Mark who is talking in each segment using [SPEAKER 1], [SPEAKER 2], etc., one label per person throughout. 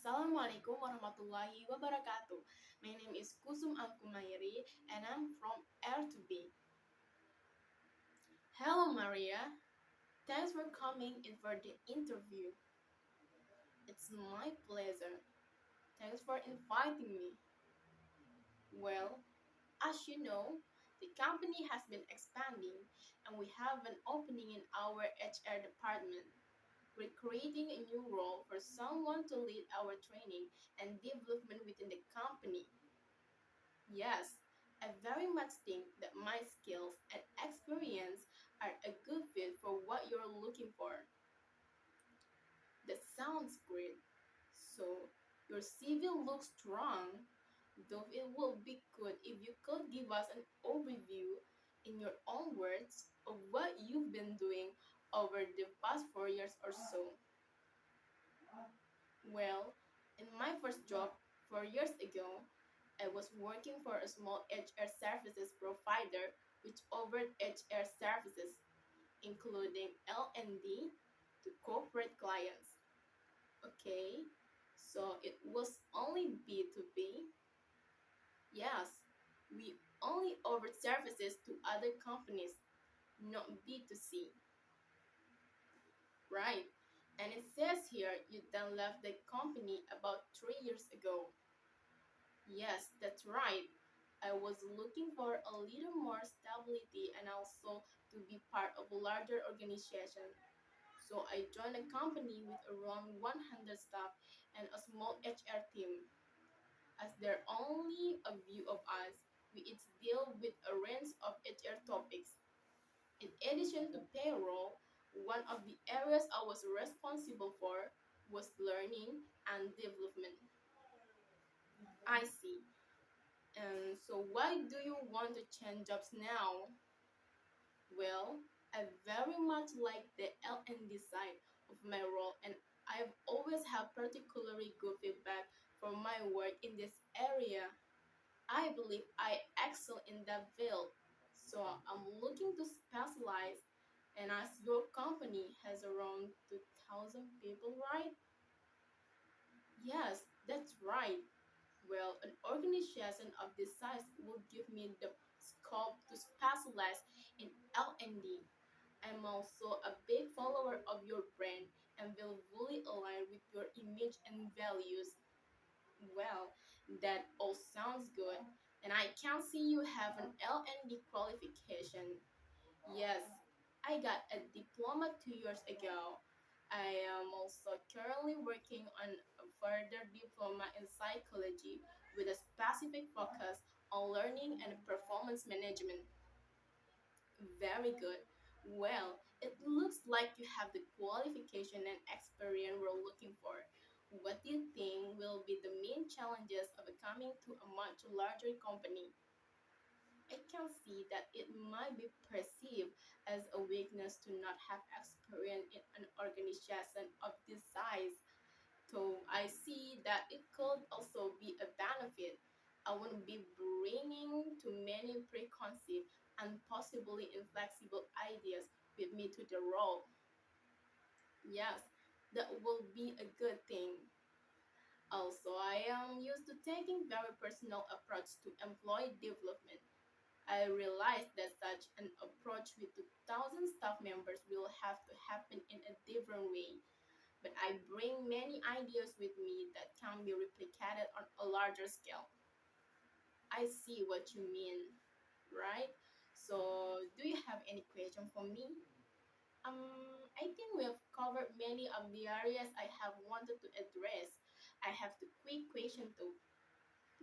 [SPEAKER 1] Assalamualaikum warahmatullahi wabarakatuh. My name is Kusum Al Khumairi and I'm from Air to B. Hello Maria, thanks for coming in for the interview. It's my pleasure. Thanks for inviting me. Well, as you know, the company has been expanding and we have an opening in our HR department. We're creating a new role for someone to lead our training and development within the company. Yes, I very much think that my skills and experience are a good fit for what you're looking for. That sounds great. So, your CV looks strong, though it would be good if you could give us an overview in your own words of what you've been doing over the past 4 years or so. Well, in my first job 4 years ago, I was working for a small HR services provider which offered HR services, including L&D to corporate clients. Okay, so it was only B2B. Yes, we only offered services to other companies, not B2C. Right, and it says here you then left the company about 3 years ago. Yes, that's right. I was looking for a little more stability and also to be part of a larger organization. So I joined a company with around 100 staff and a small HR team. As there only a few of us, we each deal with a range of HR topics. In addition to payroll, one of the areas I was responsible for was learning and development. I see. And so why do you want to change jobs now? Well, I very much like the L&D side of my role and I've always had particularly good feedback for my work in this area. I believe I excel in that field. So I'm looking to specialize and as your company has around 2,000 people, right? Yes, that's right. Well, an organization of this size will give me the scope to specialize in L&D. I'm also a big follower of your brand and will fully align with your image and values. Well, that all sounds good. And I can see you have an L&D qualification. Yes, I got a diploma 2 years ago. I am also currently working on a further diploma in psychology with a specific focus on learning and performance management. Very good. Well, it looks like you have the qualification and experience we're looking for. What do you think will be the main challenges of coming to a much larger company? I can see that it might be perceived as a weakness to not have experience in an organization of this size. So I see that it could also be a benefit. I won't be bringing too many preconceived and possibly inflexible ideas with me to the role. Yes, that will be a good thing. Also, I am used to taking very personal approach to employee development. I realized that such an approach with 2,000 staff members will have to happen in a different way. But I bring many ideas with me that can be replicated on a larger scale. I see what you mean, right? So, do you have any question for me? I think we have covered many of the areas I have wanted to address. I have the quick question to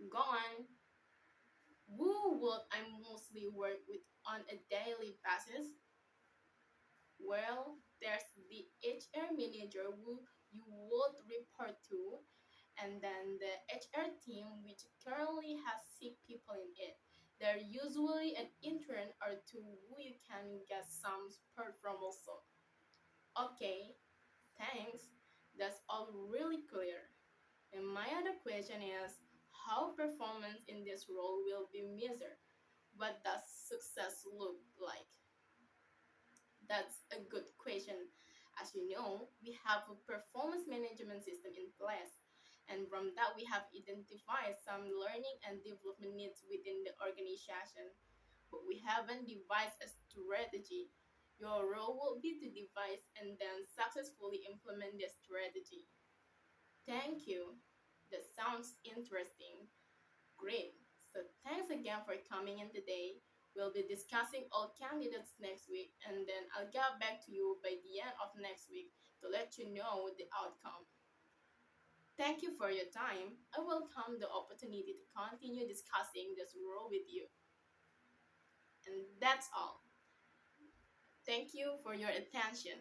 [SPEAKER 1] go on. Who would I mostly work with on a daily basis? Well, there's the HR manager who you would report to, and then the HR team, which currently has 6 people in it. There usually an intern or two who you can get some support from also. Okay, thanks. That's all really clear. And my other question is how performance in this role will be measured? What does success look like? That's a good question. As you know, we have a performance management system in place, And from that, we have identified some learning and development needs within the organization, but we haven't devised a strategy. Your role will be to devise and then successfully implement the strategy. Thank you. That sounds interesting. Great. So thanks again for coming in today. We'll be discussing all candidates next week, and then I'll get back to you by the end of next week to let you know the outcome. Thank you for your time. I welcome the opportunity to continue discussing this role with you. And that's all. Thank you for your attention.